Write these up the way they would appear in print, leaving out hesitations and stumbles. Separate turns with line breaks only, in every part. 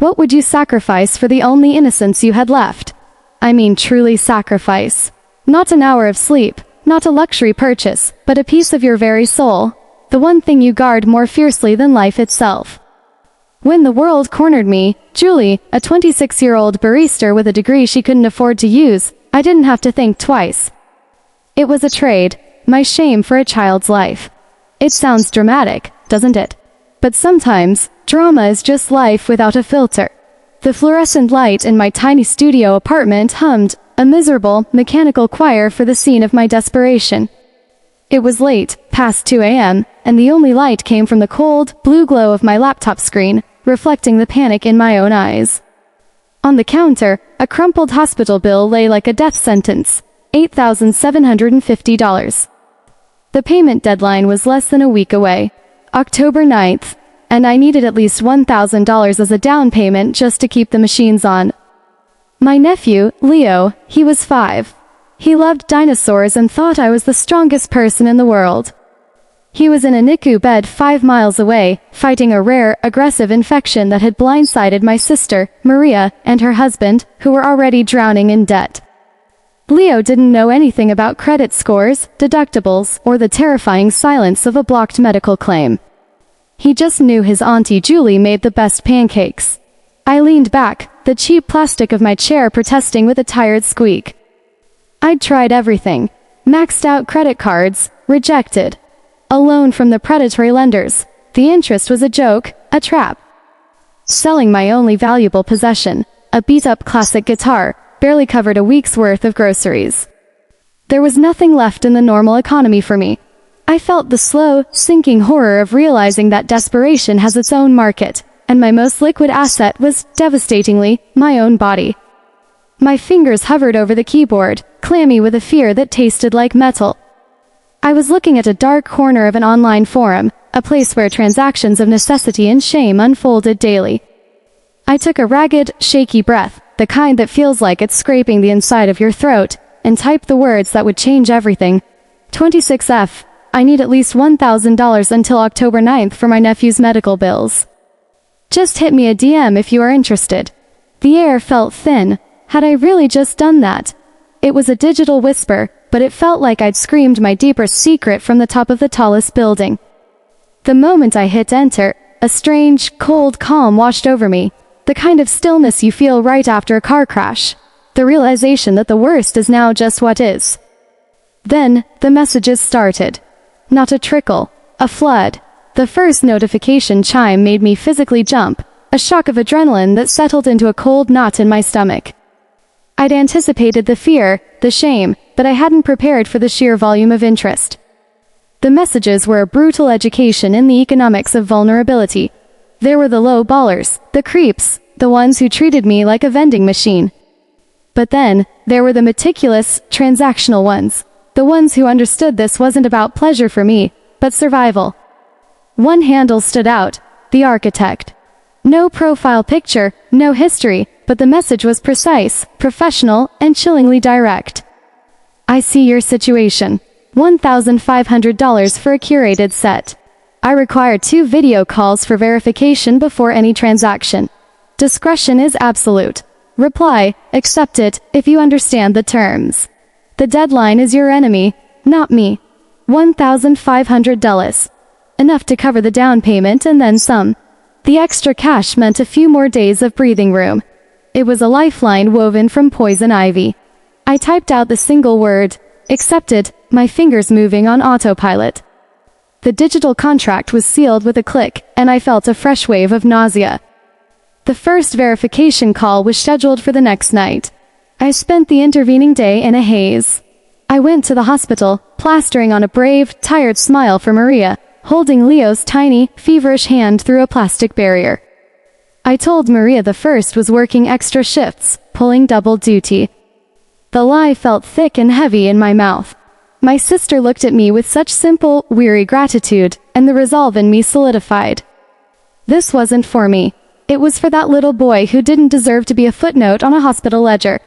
What would you sacrifice for the only innocence you had left? I mean truly sacrifice. Not an hour of sleep, not a luxury purchase, but a piece of your very soul. The one thing you guard more fiercely than life itself. When the world cornered me, Julie, a 26-year-old barista with a degree she couldn't afford to use, I didn't have to think twice. It was a trade, my shame for a child's life. It sounds dramatic, doesn't it? But sometimes, drama is just life without a filter. The fluorescent light in my tiny studio apartment hummed, a miserable, mechanical choir for the scene of my desperation. It was late, past 2 a.m., and the only light came from the cold, blue glow of my laptop screen, reflecting the panic in my own eyes. On the counter, a crumpled hospital bill lay like a death sentence, $8,750. The payment deadline was less than a week away, October 9th, and I needed at least $1,000 as a down payment just to keep the machines on. My nephew, Leo, he was 5. He loved dinosaurs and thought I was the strongest person in the world. He was in a NICU bed 5 miles away, fighting a rare, aggressive infection that had blindsided my sister, Maria, and her husband, who were already drowning in debt. Leo didn't know anything about credit scores, deductibles, or the terrifying silence of a blocked medical claim. He just knew his auntie Julie made the best pancakes. I leaned back, the cheap plastic of my chair protesting with a tired squeak. I'd tried everything. Maxed out credit cards, rejected. A loan from the predatory lenders. The interest was a joke, a trap. Selling my only valuable possession, a beat-up classic guitar, barely covered a week's worth of groceries. There was nothing left in the normal economy for me. I felt the slow, sinking horror of realizing that desperation has its own market, and my most liquid asset was, devastatingly, my own body. My fingers hovered over the keyboard, clammy with a fear that tasted like metal. I was looking at a dark corner of an online forum, a place where transactions of necessity and shame unfolded daily. I took a ragged, shaky breath, the kind that feels like it's scraping the inside of your throat, and typed the words that would change everything. 26F. I need at least $1,000 until October 9th for my nephew's medical bills. Just hit me a DM if you are interested. The air felt thin. Had I really just done that? It was a digital whisper, but it felt like I'd screamed my deeper secret from the top of the tallest building. The moment I hit enter, a strange, cold calm washed over me, the kind of stillness you feel right after a car crash, the realization that the worst is now just what is. Then, the messages started. Not a trickle, a flood. The first notification chime made me physically jump, a shock of adrenaline that settled into a cold knot in my stomach. I'd anticipated the fear, the shame, but I hadn't prepared for the sheer volume of interest. The messages were a brutal education in the economics of vulnerability. There were the low ballers, the creeps, the ones who treated me like a vending machine. But then, there were the meticulous, transactional ones, the ones who understood this wasn't about pleasure for me, but survival. One handle stood out, the architect. No profile picture, no history, but the message was precise, professional, and chillingly direct. I see your situation. $1,500 for a curated set. I require 2 video calls for verification before any transaction. Discretion is absolute. Reply, accept it, if you understand the terms. The deadline is your enemy, not me. $1,500. Enough to cover the down payment and then some. The extra cash meant a few more days of breathing room. It was a lifeline woven from poison ivy. I typed out the single word, accepted, my fingers moving on autopilot. The digital contract was sealed with a click, and I felt a fresh wave of nausea. The first verification call was scheduled for the next night. I spent the intervening day in a haze. I went to the hospital, plastering on a brave, tired smile for Maria, holding Leo's tiny, feverish hand through a plastic barrier. I told Maria the first was working extra shifts, pulling double duty. The lie felt thick and heavy in my mouth. My sister looked at me with such simple, weary gratitude, and the resolve in me solidified. This wasn't for me. It was for that little boy who didn't deserve to be a footnote on a hospital ledger.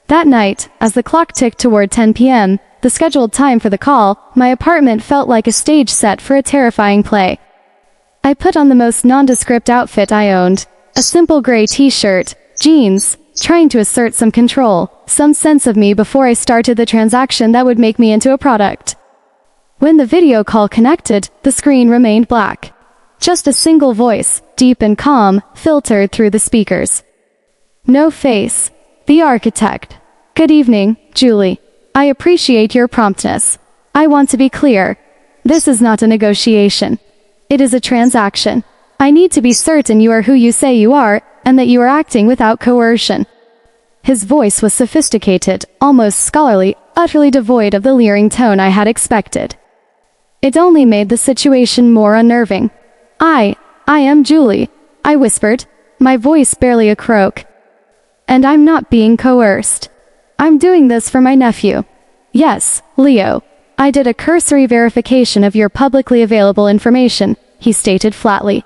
That night, as the clock ticked toward 10 p.m., the scheduled time for the call, my apartment felt like a stage set for a terrifying play. I put on the most nondescript outfit I owned, A simple gray t-shirt, jeans, trying to assert some control, some sense of me before I started the transaction that would make me into a product. When the video call connected, the screen remained black. Just a single voice, deep and calm, filtered through the speakers. No face. The architect. Good evening, Julie. I appreciate your promptness. I want to be clear. This is not a negotiation. It is a transaction. I need to be certain you are who you say you are, and that you are acting without coercion. His voice was sophisticated, almost scholarly, utterly devoid of the leering tone I had expected. It only made the situation more unnerving. I am Julie, I whispered, my voice barely a croak. And I'm not being coerced. I'm doing this for my nephew. Yes, Leo. I did a cursory verification of your publicly available information, he stated flatly.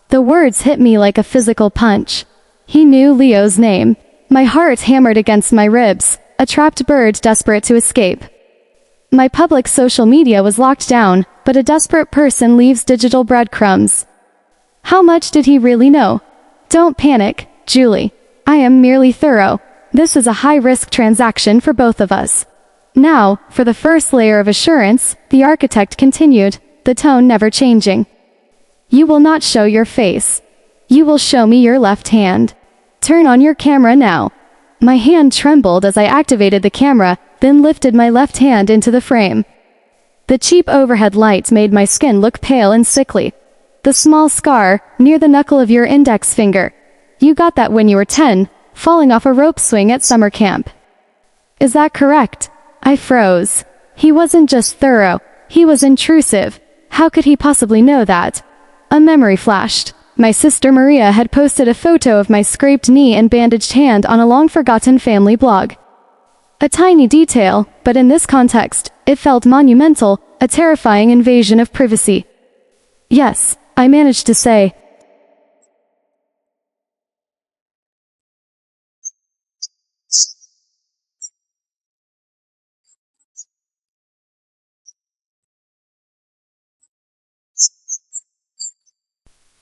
The words hit me like a physical punch. He knew Leo's name. My heart hammered against my ribs, a trapped bird desperate to escape. My public social media was locked down, but a desperate person leaves digital breadcrumbs. How much did he really know? Don't panic, Julie. I am merely thorough. This is a high-risk transaction for both of us. Now, for the first layer of assurance, the architect continued, the tone never changing. You will not show your face. You will show me your left hand. Turn on your camera now. My hand trembled as I activated the camera, then lifted my left hand into the frame. The cheap overhead light made my skin look pale and sickly. The small scar, near the knuckle of your index finger. You got that when you were 10, falling off a rope swing at summer camp. Is that correct? I froze. He wasn't just thorough, he was intrusive. How could he possibly know that? A memory flashed. My sister Maria had posted a photo of my scraped knee and bandaged hand on a long-forgotten family blog. A tiny detail, but in this context, it felt monumental, a terrifying invasion of privacy. Yes, I managed to say.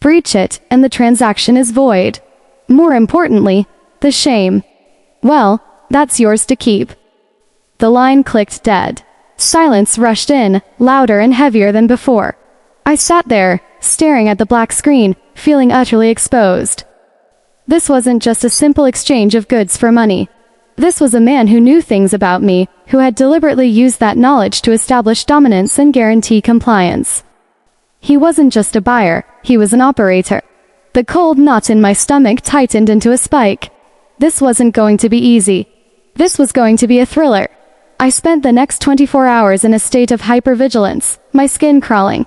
Breach it, and the transaction is void. More importantly, the shame. Well, that's yours to keep. The line clicked dead. Silence rushed in, louder and heavier than before. I sat there, staring at the black screen, feeling utterly exposed. This wasn't just a simple exchange of goods for money. This was a man who knew things about me, who had deliberately used that knowledge to establish dominance and guarantee compliance. He wasn't just a buyer, he was an operator. The cold knot in my stomach tightened into a spike. This wasn't going to be easy. This was going to be a thriller. I spent the next 24 hours in a state of hypervigilance, my skin crawling.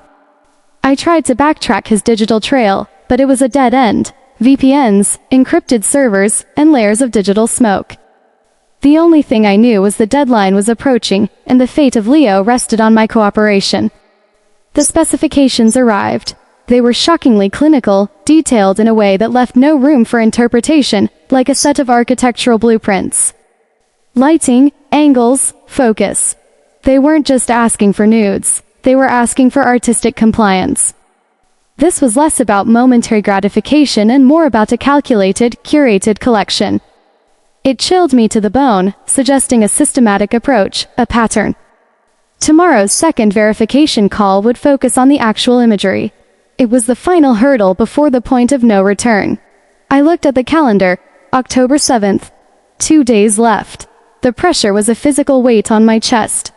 I tried to backtrack his digital trail, but it was a dead end. VPNs, encrypted servers, and layers of digital smoke. The only thing I knew was the deadline was approaching, and the fate of Leo rested on my cooperation. The specifications arrived. They were shockingly clinical, detailed in a way that left no room for interpretation, like a set of architectural blueprints. Lighting, angles, focus. They weren't just asking for nudes, they were asking for artistic compliance. This was less about momentary gratification and more about a calculated, curated collection. It chilled me to the bone, suggesting a systematic approach, a pattern. Tomorrow's second verification call would focus on the actual imagery. It was the final hurdle before the point of no return. I looked at the calendar, October 7th. 2 days left. The pressure was a physical weight on my chest.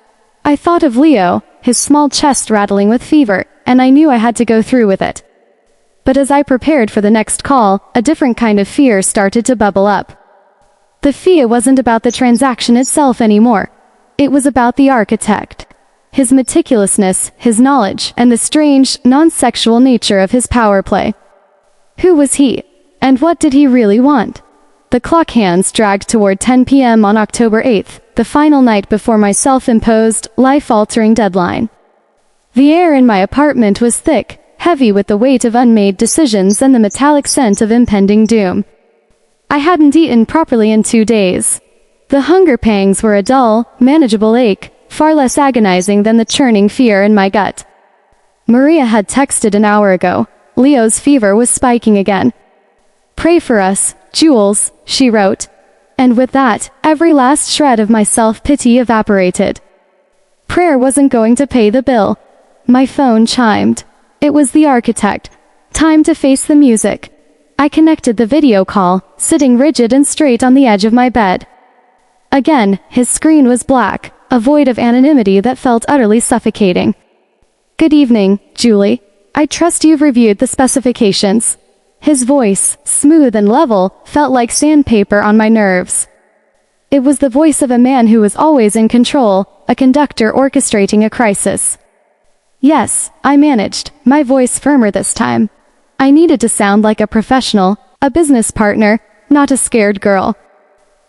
I thought of Leo, his small chest rattling with fever, and I knew I had to go through with it. But as I prepared for the next call, a different kind of fear started to bubble up. The fear wasn't about the transaction itself anymore. It was about the architect. His meticulousness, his knowledge, and the strange, non-sexual nature of his power play. Who was he? And what did he really want? The clock hands dragged toward 10 p.m. on October 8th, the final night before my self-imposed, life-altering deadline. The air in my apartment was thick, heavy with the weight of unmade decisions and the metallic scent of impending doom. I hadn't eaten properly in 2 days. The hunger pangs were a dull, manageable ache, far less agonizing than the churning fear in my gut. Maria had texted an hour ago. Leo's fever was spiking again. Pray for us, Jules, she wrote. And with that, every last shred of my self-pity evaporated. Prayer wasn't going to pay the bill. My phone chimed. It was the architect. Time to face the music. I connected the video call, sitting rigid and straight on the edge of my bed. Again, his screen was black, a void of anonymity that felt utterly suffocating. Good evening, Julie. I trust you've reviewed the specifications. His voice, smooth and level, felt like sandpaper on my nerves. It was the voice of a man who was always in control, a conductor orchestrating a crisis. Yes, I managed, my voice firmer this time. I needed to sound like a professional, a business partner, not a scared girl.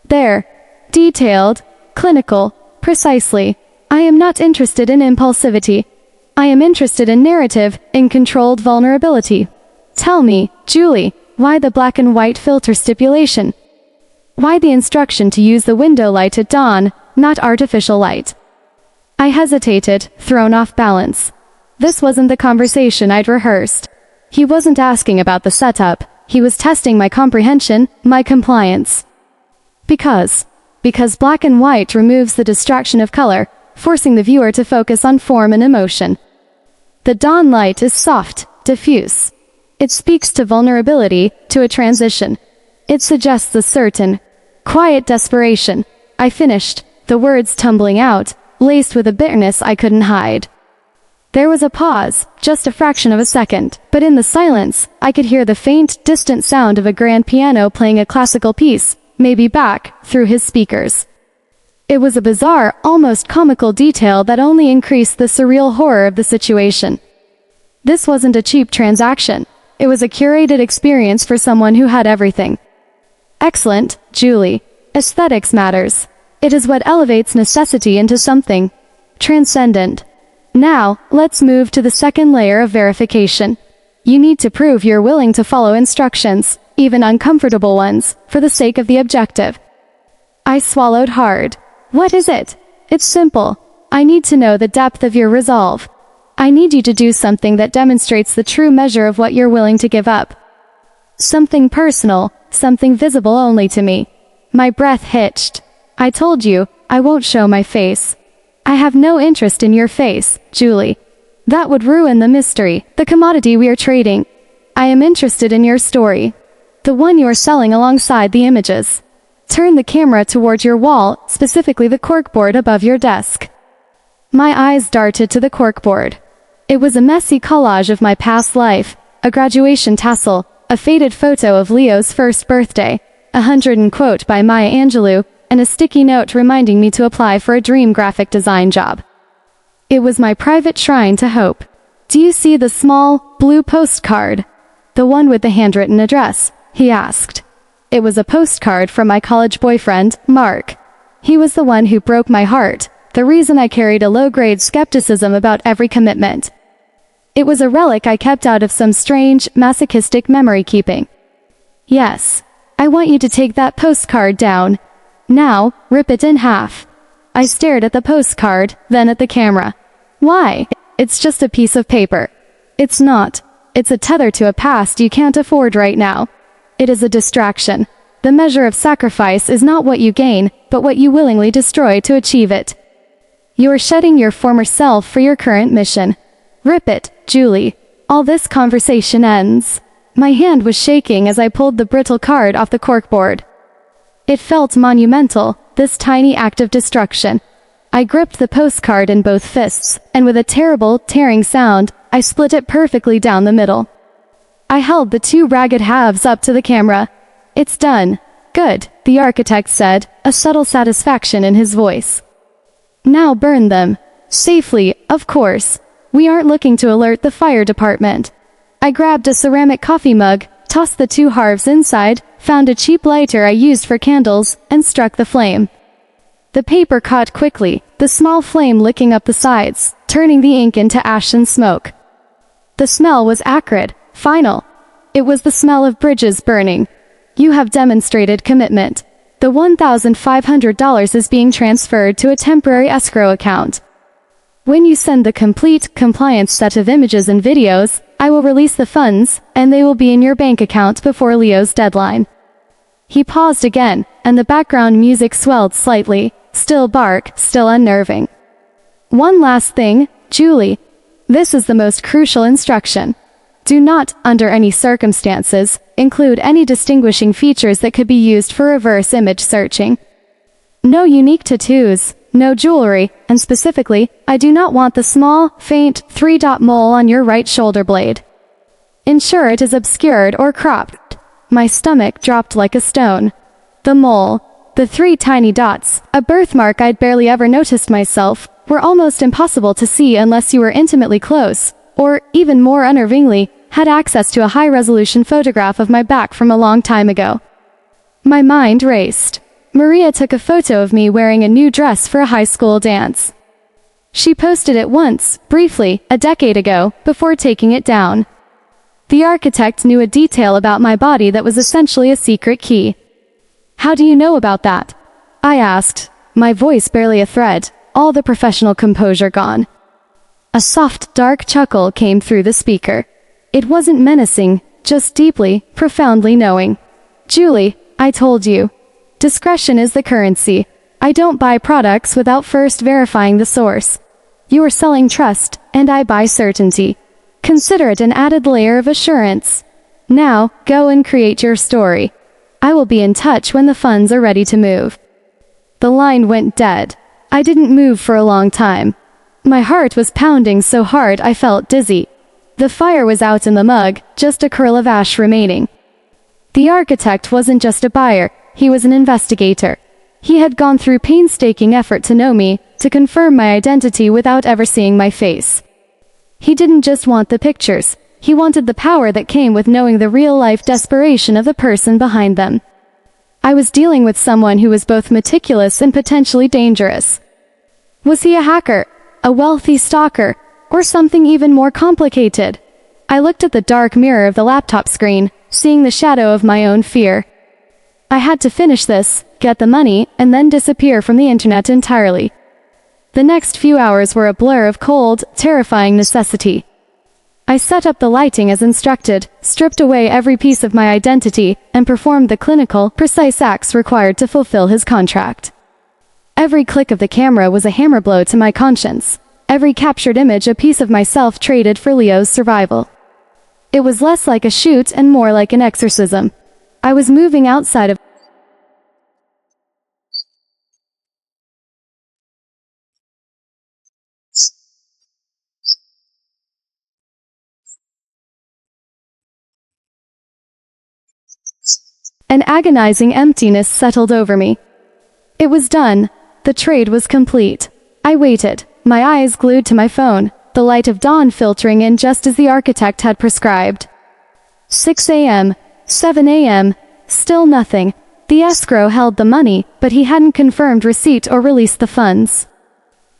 There. Detailed, clinical, precisely. I am not interested in impulsivity. I am interested in narrative, in controlled vulnerability. Tell me, Julie, why the black and white filter stipulation? Why the instruction to use the window light at dawn, not artificial light? I hesitated, thrown off balance. This wasn't the conversation I'd rehearsed. He wasn't asking about the setup, he was testing my comprehension, my compliance. Because black and white removes the distraction of color, forcing the viewer to focus on form and emotion. The dawn light is soft, diffuse. It speaks to vulnerability, to a transition. It suggests a certain, quiet desperation. I finished, the words tumbling out, laced with a bitterness I couldn't hide. There was a pause, just a fraction of a second, but in the silence, I could hear the faint, distant sound of a grand piano playing a classical piece, maybe back, through his speakers. It was a bizarre, almost comical detail that only increased the surreal horror of the situation. This wasn't a cheap transaction. It was a curated experience for someone who had everything. Excellent, Julie. Aesthetics matters. It is what elevates necessity into something transcendent. Now, let's move to the second layer of verification. You need to prove you're willing to follow instructions, even uncomfortable ones, for the sake of the objective. I swallowed hard. What is it? It's simple. I need to know the depth of your resolve. I need you to do something that demonstrates the true measure of what you're willing to give up. Something personal, something visible only to me. My breath hitched. I told you, I won't show my face. I have no interest in your face, Julie. That would ruin the mystery, the commodity we are trading. I am interested in your story. The one you are selling alongside the images. Turn the camera toward your wall, specifically the corkboard above your desk. My eyes darted to the corkboard. It was a messy collage of my past life, a graduation tassel, a faded photo of Leo's first birthday, a handwritten quote by Maya Angelou, and a sticky note reminding me to apply for a dream graphic design job. It was my private shrine to hope. Do you see the small, blue postcard? The one with the handwritten address, he asked. It was a postcard from my college boyfriend, Mark. He was the one who broke my heart, the reason I carried a low-grade skepticism about every commitment. It was a relic I kept out of some strange, masochistic memory-keeping. Yes, I want you to take that postcard down. Now, rip it in half. I stared at the postcard, then at the camera. Why? It's just a piece of paper. It's not. It's a tether to a past you can't afford right now. It is a distraction. The measure of sacrifice is not what you gain, but what you willingly destroy to achieve it. You are shedding your former self for your current mission. Rip it, Julie. All this conversation ends. My hand was shaking as I pulled the brittle card off the corkboard. It felt monumental, this tiny act of destruction. I gripped the postcard in both fists, and with a terrible, tearing sound, I split it perfectly down the middle. I held the two ragged halves up to the camera. It's done. Good, the architect said, a subtle satisfaction in his voice. Now burn them. Safely, of course. We aren't looking to alert the fire department. I grabbed a ceramic coffee mug, tossed the two halves inside, found a cheap lighter I used for candles, and struck the flame. The paper caught quickly, the small flame licking up the sides, turning the ink into ash and smoke. The smell was acrid, final. It was the smell of bridges burning. You have demonstrated commitment. The $1,500 is being transferred to a temporary escrow account. When you send the complete, compliance set of images and videos, I will release the funds, and they will be in your bank account before Leo's deadline. He paused again, and the background music swelled slightly. Still bark, still unnerving. One last thing, Julie. This is the most crucial instruction. Do not, under any circumstances, include any distinguishing features that could be used for reverse image searching. No unique tattoos, no jewelry, and specifically, I do not want the small, faint, three-dot mole on your right shoulder blade. Ensure it is obscured or cropped. My stomach dropped like a stone. The mole, the 3 tiny dots, a birthmark I'd barely ever noticed myself, were almost impossible to see unless you were intimately close, or, even more unnervingly, had access to a high-resolution photograph of my back from a long time ago. My mind raced. Maria took a photo of me wearing a new dress for a high school dance. She posted it once, briefly, a decade ago, before taking it down. The architect knew a detail about my body that was essentially a secret key. How do you know about that? I asked, my voice barely a thread, all the professional composure gone. A soft, dark chuckle came through the speaker. It wasn't menacing, just deeply, profoundly knowing. Julie, I told you. Discretion is the currency. I don't buy products without first verifying the source. You are selling trust, and I buy certainty. Consider it an added layer of assurance. Now, go and create your story. I will be in touch when the funds are ready to move. The line went dead. I didn't move for a long time. My heart was pounding so hard I felt dizzy. The fire was out in the mug, just a curl of ash remaining. The architect wasn't just a buyer, he was an investigator. He had gone through painstaking effort to know me, to confirm my identity without ever seeing my face. He didn't just want the pictures, he wanted the power that came with knowing the real-life desperation of the person behind them. I was dealing with someone who was both meticulous and potentially dangerous. Was he a hacker, a wealthy stalker, or something even more complicated? I looked at the dark mirror of the laptop screen, seeing the shadow of my own fear. I had to finish this, get the money, and then disappear from the internet entirely. The next few hours were a blur of cold, terrifying necessity. I set up the lighting as instructed, stripped away every piece of my identity, and performed the clinical, precise acts required to fulfill his contract. Every click of the camera was a hammer blow to my conscience. Every captured image a piece of myself traded for Leo's survival. It was less like a shoot and more like an exorcism. I was moving outside of an agonizing emptiness settled over me. It was done. The trade was complete. I waited, my eyes glued to my phone, the light of dawn filtering in just as the architect had prescribed. 6 a.m., 7 a.m., still nothing. The escrow held the money, but he hadn't confirmed receipt or released the funds.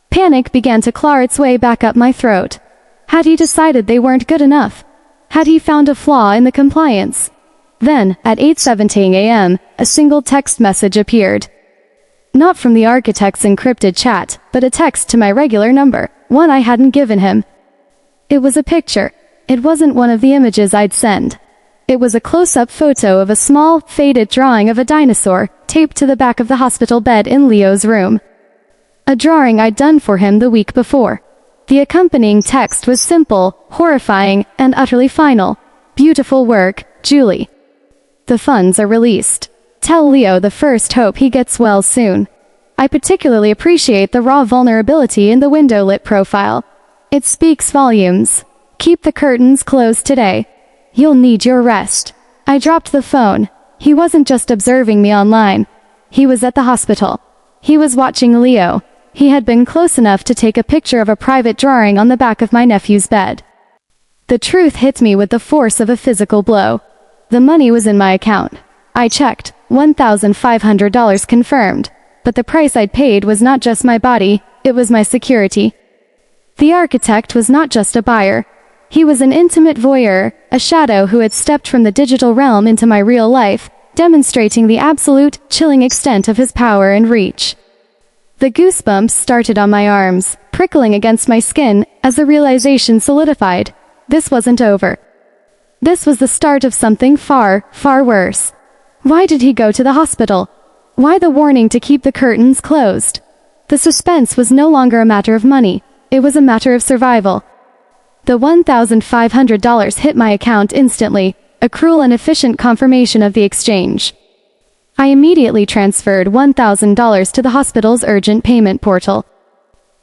Panic began to claw its way back up my throat. Had he decided they weren't good enough? Had he found a flaw in the compliance? Then, at 8:17 a.m., a single text message appeared. Not from the architect's encrypted chat, but a text to my regular number, one I hadn't given him. It was a picture. It wasn't one of the images I'd send. It was a close-up photo of a small, faded drawing of a dinosaur, taped to the back of the hospital bed in Leo's room. A drawing I'd done for him the week before. The accompanying text was simple, horrifying, and utterly final. Beautiful work, Julie. The funds are released. Tell Leo the first hope he gets well soon. I particularly appreciate the raw vulnerability in the window-lit profile. It speaks volumes. Keep the curtains closed today. You'll need your rest. I dropped the phone. He wasn't just observing me online. He was at the hospital. He was watching Leo. He had been close enough to take a picture of a private drawing on the back of my nephew's bed. The truth hit me with the force of a physical blow. The money was in my account. I checked, $1,500 confirmed. But the price I'd paid was not just my body, it was my security. The architect was not just a buyer. He was an intimate voyeur, a shadow who had stepped from the digital realm into my real life, demonstrating the absolute, chilling extent of his power and reach. The goosebumps started on my arms, prickling against my skin, as the realization solidified. This wasn't over. This was the start of something far, far worse. Why did he go to the hospital? Why the warning to keep the curtains closed? The suspense was no longer a matter of money. It was a matter of survival. The $1,500 hit my account instantly, a cruel and efficient confirmation of the exchange. I immediately transferred $1,000 to the hospital's urgent payment portal.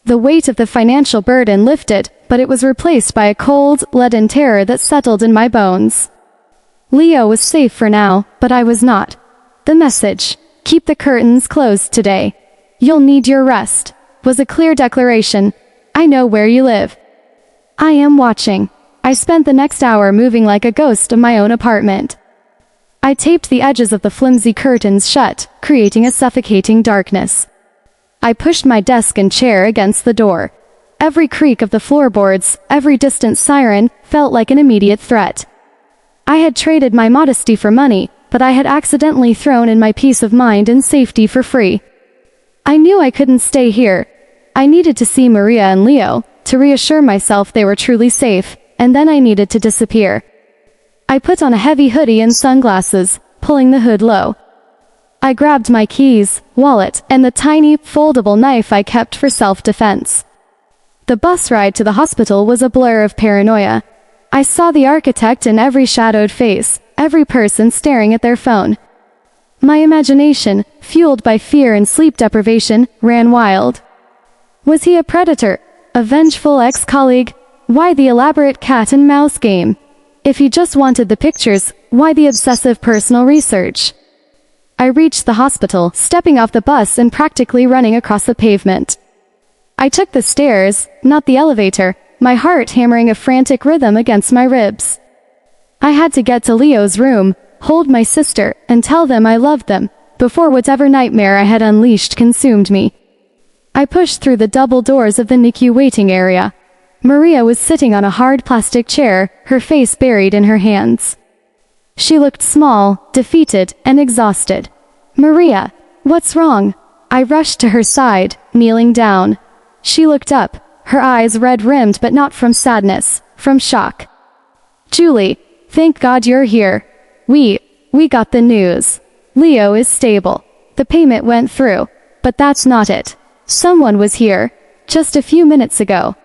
The weight of the financial burden lifted, but it was replaced by a cold, leaden terror that settled in my bones. Leo was safe for now, but I was not. The message, "Keep the curtains closed today. You'll need your rest," was a clear declaration. I know where you live. I am watching. I spent the next hour moving like a ghost of my own apartment. I taped the edges of the flimsy curtains shut, creating a suffocating darkness. I pushed my desk and chair against the door. Every creak of the floorboards, every distant siren, felt like an immediate threat. I had traded my modesty for money, but I had accidentally thrown in my peace of mind and safety for free. I knew I couldn't stay here. I needed to see Maria and Leo, to reassure myself they were truly safe, and then I needed to disappear. I put on a heavy hoodie and sunglasses, pulling the hood low. I grabbed my keys, wallet, and the tiny, foldable knife I kept for self-defense. The bus ride to the hospital was a blur of paranoia. I saw the architect in every shadowed face, every person staring at their phone. My imagination, fueled by fear and sleep deprivation, ran wild. Was he a predator? A vengeful ex-colleague? Why the elaborate cat and mouse game? If he just wanted the pictures, why the obsessive personal research? I reached the hospital, stepping off the bus and practically running across the pavement. I took the stairs, not the elevator, my heart hammering a frantic rhythm against my ribs. I had to get to Leo's room, hold my sister, and tell them I loved them, before whatever nightmare I had unleashed consumed me. I pushed through the double doors of the NICU waiting area. Maria was sitting on a hard plastic chair, her face buried in her hands. She looked small, defeated, and exhausted. "Maria, what's wrong?" I rushed to her side, kneeling down. She looked up, her eyes red-rimmed but not from sadness, from shock. "Julie, thank God you're here. We got the news. Leo is stable. The payment went through. But that's not it. Someone was here, just a few minutes ago."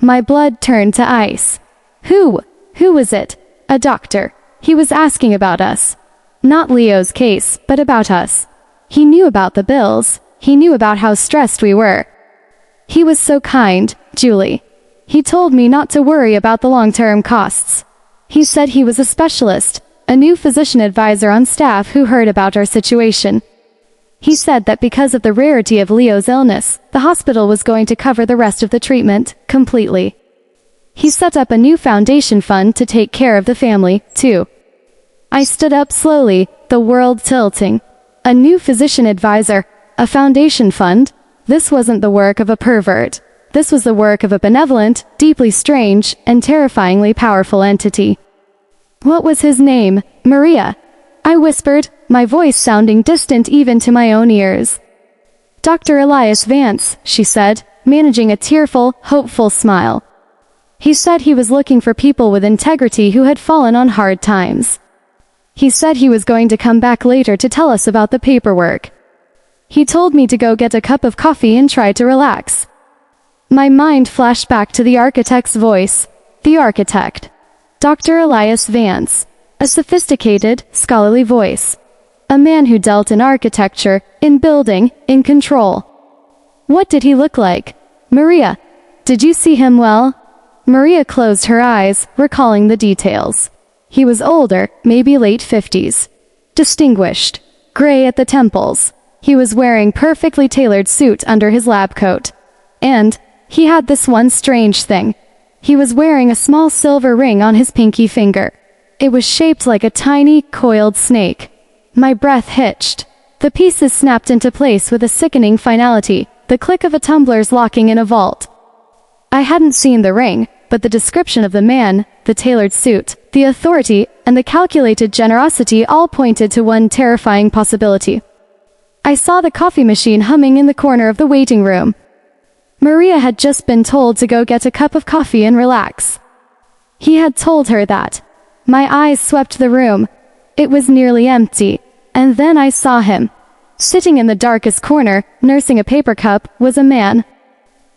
My blood turned to ice. Who was it? A doctor. He was asking about us. Not Leo's case, but about us. He knew about the bills. He knew about how stressed we were. He was so kind, Julie. He told me not to worry about the long-term costs. He said he was a specialist, a new physician advisor on staff who heard about our situation. He said that because of the rarity of Leo's illness, the hospital was going to cover the rest of the treatment, completely. He set up a new foundation fund to take care of the family, too. I stood up slowly, the world tilting. A new physician advisor, a foundation fund. This wasn't the work of a pervert. This was the work of a benevolent, deeply strange, and terrifyingly powerful entity. What was his name? Maria. I whispered, my voice sounding distant even to my own ears. "Dr. Elias Vance," she said, managing a tearful, hopeful smile. He said he was looking for people with integrity who had fallen on hard times. He said he was going to come back later to tell us about the paperwork. He told me to go get a cup of coffee and try to relax. My mind flashed back to the architect's voice. The architect. Dr. Elias Vance. A sophisticated, scholarly voice. A man who dealt in architecture, in building, in control. What did he look like? Maria. Did you see him well? Maria closed her eyes, recalling the details. He was older, maybe late 50s. Distinguished. Gray at the temples. He was wearing perfectly tailored suit under his lab coat. And he had this one strange thing. He was wearing a small silver ring on his pinky finger. It was shaped like a tiny, coiled snake. My breath hitched. The pieces snapped into place with a sickening finality, the click of a tumbler's locking in a vault. I hadn't seen the ring, but the description of the man, the tailored suit, the authority, and the calculated generosity all pointed to one terrifying possibility. I saw the coffee machine humming in the corner of the waiting room. Maria had just been told to go get a cup of coffee and relax. He had told her that. My eyes swept the room. It was nearly empty. And then I saw him. Sitting in the darkest corner, nursing a paper cup, was a man.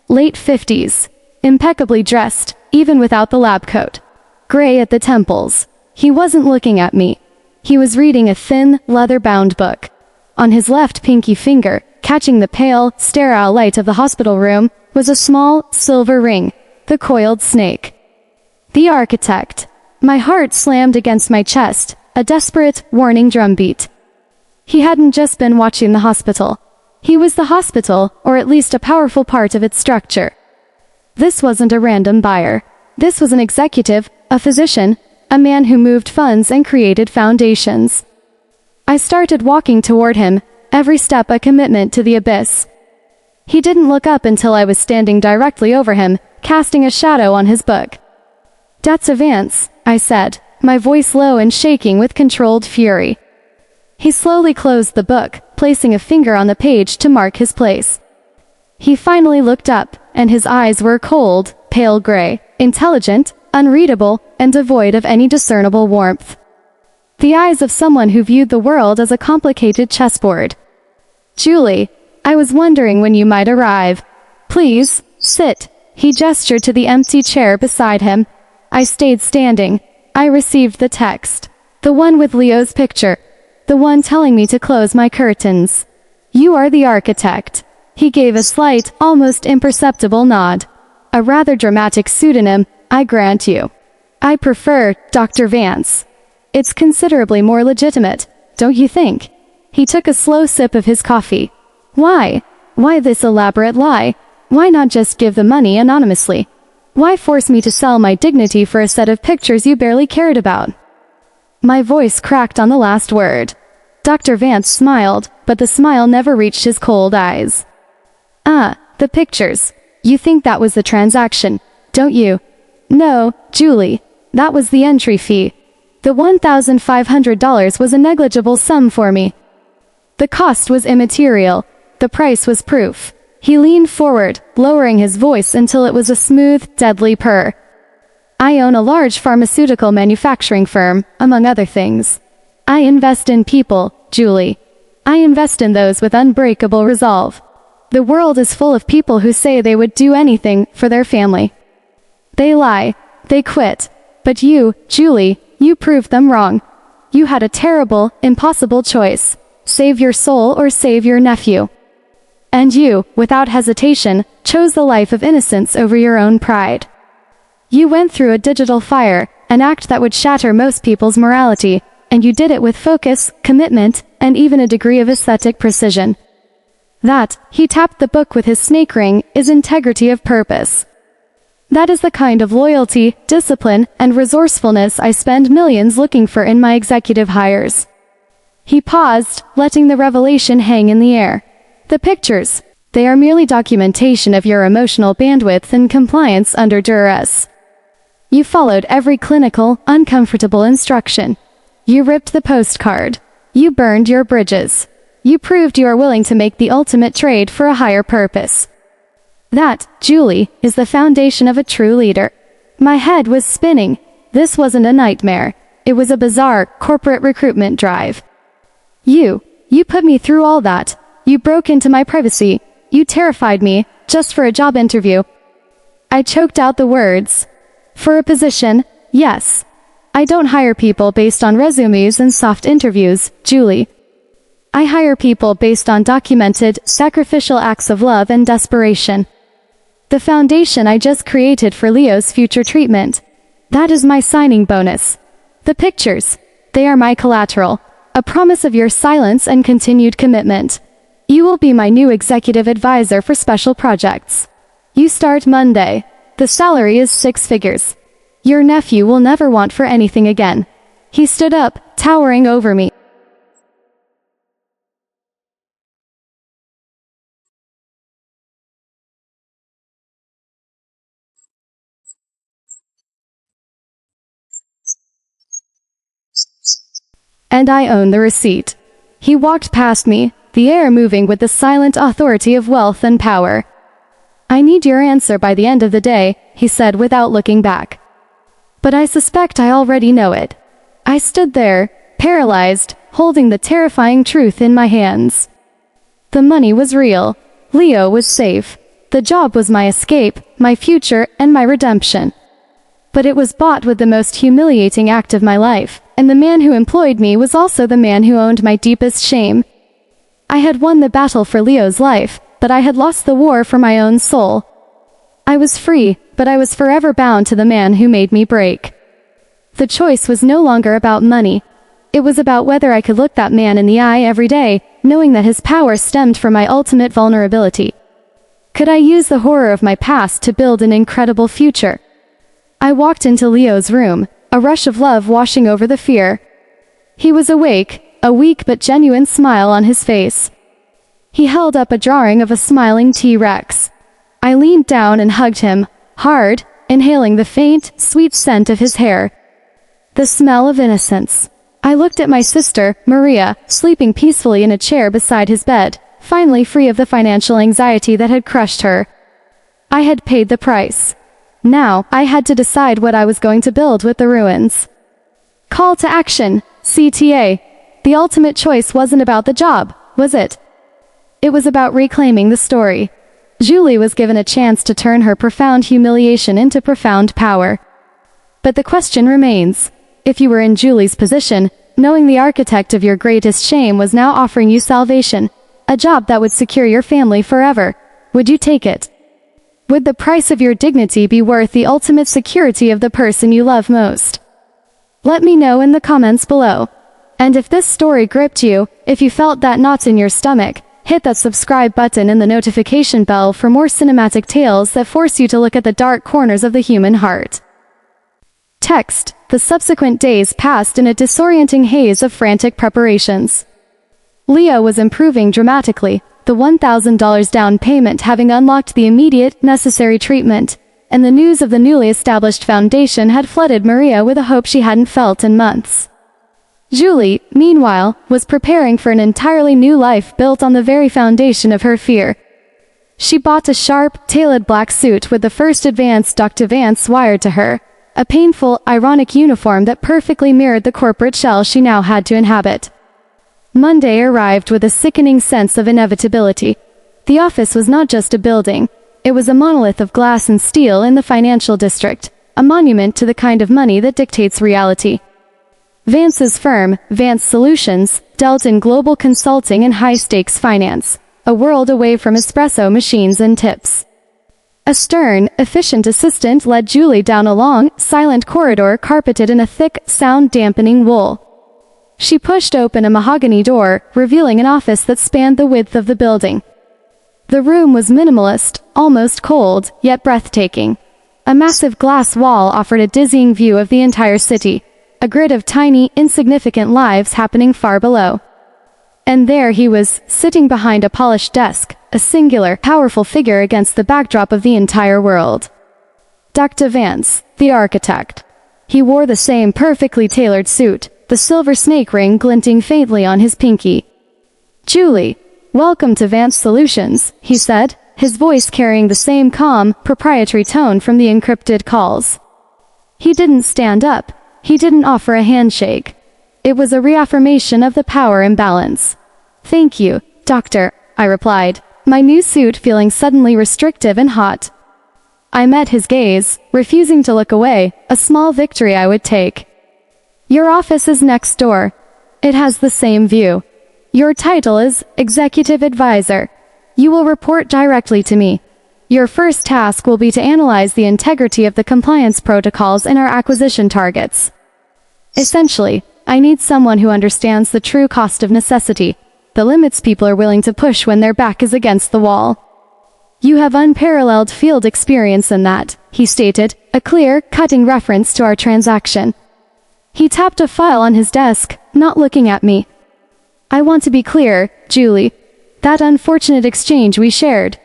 Late 50s. Impeccably dressed, even without the lab coat. Gray at the temples. He wasn't looking at me. He was reading a thin, leather-bound book. On his left pinky finger, catching the pale, sterile light of the hospital room, was a small, silver ring, the coiled snake. The architect. My heart slammed against my chest, a desperate, warning drumbeat. He hadn't just been watching the hospital. He was the hospital, or at least a powerful part of its structure. This wasn't a random buyer. This was an executive, a physician, a man who moved funds and created foundations. I started walking toward him, every step a commitment to the abyss. He didn't look up until I was standing directly over him, casting a shadow on his book. "That's Vance," I said, my voice low and shaking with controlled fury. He slowly closed the book, placing a finger on the page to mark his place. He finally looked up, and his eyes were cold, pale gray, intelligent, unreadable, and devoid of any discernible warmth. The eyes of someone who viewed the world as a complicated chessboard. "Julie, I was wondering when you might arrive. Please, sit." He gestured to the empty chair beside him. I stayed standing. I received the text. The one with Leo's picture. The one telling me to close my curtains. "You are the architect." He gave a slight, almost imperceptible nod. "A rather dramatic pseudonym, I grant you. I prefer Dr. Vance. It's considerably more legitimate, don't you think?" He took a slow sip of his coffee. "Why? Why this elaborate lie? Why not just give the money anonymously? Why force me to sell my dignity for a set of pictures you barely cared about?" My voice cracked on the last word. Dr. Vance smiled, but the smile never reached his cold eyes. The pictures. You think that was the transaction, don't you?" "No, Julie. That was the entry fee. The $1,500 was a negligible sum for me. The cost was immaterial. The price was proof." He leaned forward, lowering his voice until it was a smooth, deadly purr. "I own a large pharmaceutical manufacturing firm, among other things. I invest in people, Julie. I invest in those with unbreakable resolve. The world is full of people who say they would do anything for their family. They lie. They quit. But you, Julie, you proved them wrong. You had a terrible, impossible choice. Save your soul or save your nephew. And you, without hesitation, chose the life of innocence over your own pride. You went through a digital fire, an act that would shatter most people's morality, and you did it with focus, commitment, and even a degree of aesthetic precision. That," he tapped the book with his snake ring, "is integrity of purpose. That is the kind of loyalty, discipline, and resourcefulness I spend millions looking for in my executive hires." He paused, letting the revelation hang in the air. "The pictures, they are merely documentation of your emotional bandwidth and compliance under duress. You followed every clinical, uncomfortable instruction. You ripped the postcard. You burned your bridges. You proved you are willing to make the ultimate trade for a higher purpose. That, Julie, is the foundation of a true leader." My head was spinning. This wasn't a nightmare. It was a bizarre, corporate recruitment drive. You put me through all that. You broke into my privacy. You terrified me, just for a job interview. I choked out the words. "For a position, yes. I don't hire people based on resumes and soft interviews, Julie. I hire people based on documented, sacrificial acts of love and desperation. The foundation I just created for Leo's future treatment. That is my signing bonus. The pictures, they are my collateral, a promise of your silence and continued commitment. You will be my new executive advisor for special projects. You start Monday. The salary is 6 figures. Your nephew will never want for anything again." He stood up, towering over me. And I own the receipt. He walked past me, the air moving with the silent authority of wealth and power. "I need your answer by the end of the day," he said without looking back. But I suspect I already know it. I stood there, paralyzed, holding the terrifying truth in my hands. The money was real. Leo was safe. The job was my escape, my future, and my redemption. But it was bought with the most humiliating act of my life, and the man who employed me was also the man who owned my deepest shame. I had won the battle for Leo's life, but I had lost the war for my own soul. I was free, but I was forever bound to the man who made me break. The choice was no longer about money. It was about whether I could look that man in the eye every day, knowing that his power stemmed from my ultimate vulnerability. Could I use the horror of my past to build an incredible future? I walked into Leo's room, a rush of love washing over the fear. He was awake, a weak but genuine smile on his face. He held up a drawing of a smiling T-Rex. I leaned down and hugged him, hard, inhaling the faint, sweet scent of his hair. The smell of innocence. I looked at my sister, Maria, sleeping peacefully in a chair beside his bed, finally free of the financial anxiety that had crushed her. I had paid the price. Now, I had to decide what I was going to build with the ruins. Call to action, CTA. The ultimate choice wasn't about the job, was it? It was about reclaiming the story. Julie was given a chance to turn her profound humiliation into profound power. But the question remains, if you were in Julie's position, knowing the architect of your greatest shame was now offering you salvation, a job that would secure your family forever, would you take it? Would the price of your dignity be worth the ultimate security of the person you love most? Let me know in the comments below. And if this story gripped you, if you felt that knot in your stomach, hit that subscribe button and the notification bell for more cinematic tales that force you to look at the dark corners of the human heart. Text: the subsequent days passed in a disorienting haze of frantic preparations. Leo was improving dramatically, the $1,000 down payment having unlocked the immediate, necessary treatment, and the news of the newly established foundation had flooded Maria with a hope she hadn't felt in months. Julie, meanwhile, was preparing for an entirely new life built on the very foundation of her fear. She bought a sharp, tailored black suit with the first advanced Dr. Vance wired to her, a painful, ironic uniform that perfectly mirrored the corporate shell she now had to inhabit. Monday arrived with a sickening sense of inevitability. The office was not just a building, it was a monolith of glass and steel in the financial district, a monument to the kind of money that dictates reality. Vance's firm, Vance Solutions, dealt in global consulting and high-stakes finance, a world away from espresso machines and tips. A stern, efficient assistant led Julie down a long, silent corridor carpeted in a thick, sound-dampening wool. She pushed open a mahogany door, revealing an office that spanned the width of the building. The room was minimalist, almost cold, yet breathtaking. A massive glass wall offered a dizzying view of the entire city, a grid of tiny, insignificant lives happening far below. And there he was, sitting behind a polished desk, a singular, powerful figure against the backdrop of the entire world. Dr. Vance, the architect. He wore the same perfectly tailored suit, the silver snake ring glinting faintly on his pinky. "Julie, welcome to Vance Solutions," he said, his voice carrying the same calm, proprietary tone from the encrypted calls. He didn't stand up. He didn't offer a handshake. It was a reaffirmation of the power imbalance. "Thank you, Doctor," I replied, my new suit feeling suddenly restrictive and hot. I met his gaze, refusing to look away, a small victory I would take. "Your office is next door. It has the same view. Your title is Executive Advisor. You will report directly to me. Your first task will be to analyze the integrity of the compliance protocols in our acquisition targets. Essentially, I need someone who understands the true cost of necessity, the limits people are willing to push when their back is against the wall. You have unparalleled field experience in that," he stated, a clear, cutting reference to our transaction. He tapped a file on his desk, not looking at me. "I want to be clear, Julie. That unfortunate exchange we shared,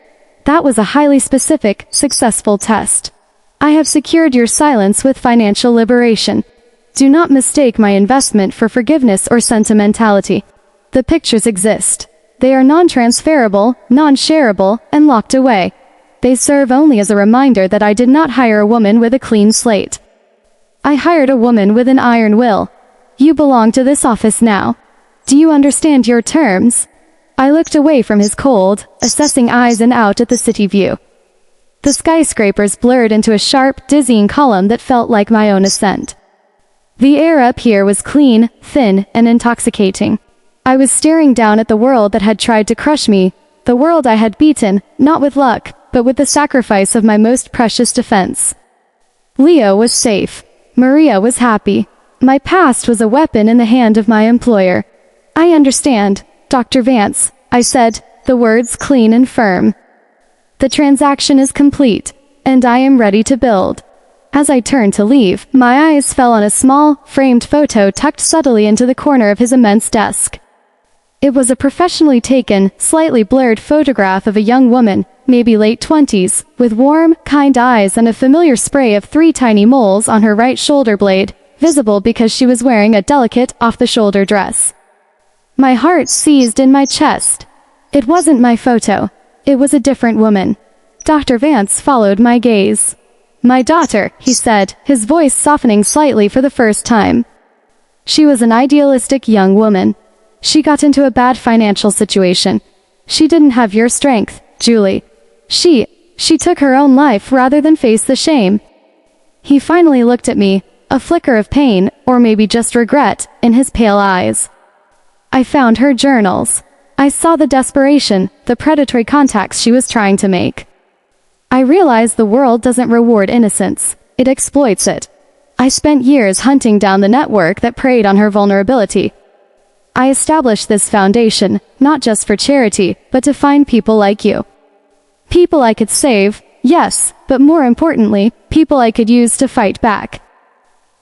that was a highly specific, successful test. I have secured your silence with financial liberation. Do not mistake my investment for forgiveness or sentimentality. The pictures exist. They are non-transferable, non-shareable, and locked away. They serve only as a reminder that I did not hire a woman with a clean slate." I hired a woman with an iron will. You belong to this office now. Do you understand your terms? I looked away from his cold, assessing eyes and out at the city view. The skyscrapers blurred into a sharp, dizzying column that felt like my own ascent. The air up here was clean, thin, and intoxicating. I was staring down at the world that had tried to crush me, the world I had beaten, not with luck, but with the sacrifice of my most precious defense. Leo was safe. Maria was happy. My past was a weapon in the hand of my employer. I understand, Dr. Vance, I said, the words clean and firm. The transaction is complete, and I am ready to build. As I turned to leave, my eyes fell on a small, framed photo tucked subtly into the corner of his immense desk. It was a professionally taken, slightly blurred photograph of a young woman, maybe late 20s, with warm, kind eyes and a familiar spray of 3 tiny moles on her right shoulder blade, visible because she was wearing a delicate, off-the-shoulder dress. My heart seized in my chest. It wasn't my photo. It was a different woman. Dr. Vance followed my gaze. My daughter, he said, his voice softening slightly for the first time. She was an idealistic young woman. She got into a bad financial situation. She didn't have your strength, Julie. She took her own life rather than face the shame. He finally looked at me, a flicker of pain, or maybe just regret, in his pale eyes. I found her journals. I saw the desperation, the predatory contacts she was trying to make. I realized the world doesn't reward innocence, it exploits it. I spent years hunting down the network that preyed on her vulnerability. I established this foundation, not just for charity, but to find people like you. People I could save, yes, but more importantly, people I could use to fight back.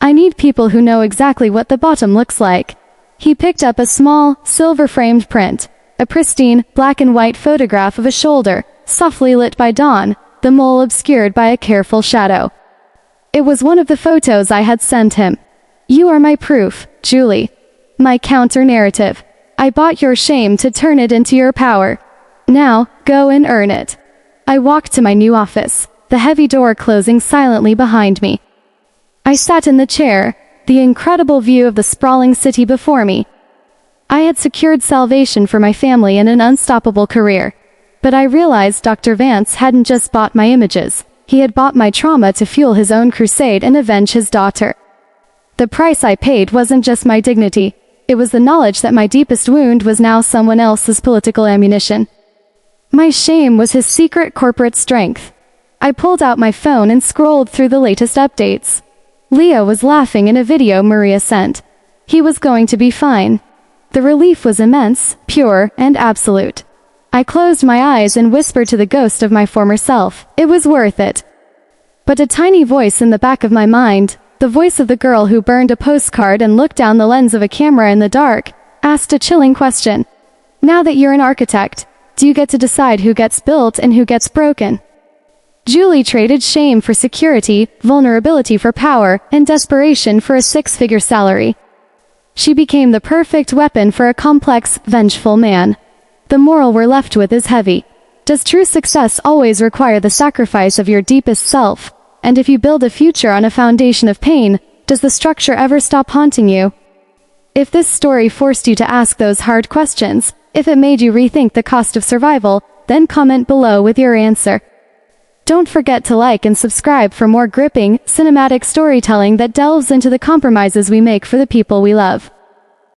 I need people who know exactly what the bottom looks like. He picked up a small, silver-framed print, a pristine, black-and-white photograph of a shoulder, softly lit by dawn, the mole obscured by a careful shadow. It was one of the photos I had sent him. You are my proof, Julie. My counter-narrative. I bought your shame to turn it into your power. Now, go and earn it. I walked to my new office, the heavy door closing silently behind me. I sat in the chair, the incredible view of the sprawling city before me. I had secured salvation for my family and an unstoppable career. But I realized Dr. Vance hadn't just bought my images. He had bought my trauma to fuel his own crusade and avenge his daughter. The price I paid wasn't just my dignity. It was the knowledge that my deepest wound was now someone else's political ammunition. My shame was his secret corporate strength. I pulled out my phone and scrolled through the latest updates. Leo was laughing in a video Maria sent. He was going to be fine. The relief was immense, pure, and absolute. I closed my eyes and whispered to the ghost of my former self, it was worth it. But a tiny voice in the back of my mind, the voice of the girl who burned a postcard and looked down the lens of a camera in the dark, asked a chilling question. Now that you're an architect, do you get to decide who gets built and who gets broken? Julie traded shame for security, vulnerability for power, and desperation for a 6-figure salary. She became the perfect weapon for a complex, vengeful man. The moral we're left with is heavy. Does true success always require the sacrifice of your deepest self? And if you build a future on a foundation of pain, does the structure ever stop haunting you? If this story forced you to ask those hard questions, if it made you rethink the cost of survival, then comment below with your answer. Don't forget to like and subscribe for more gripping, cinematic storytelling that delves into the compromises we make for the people we love.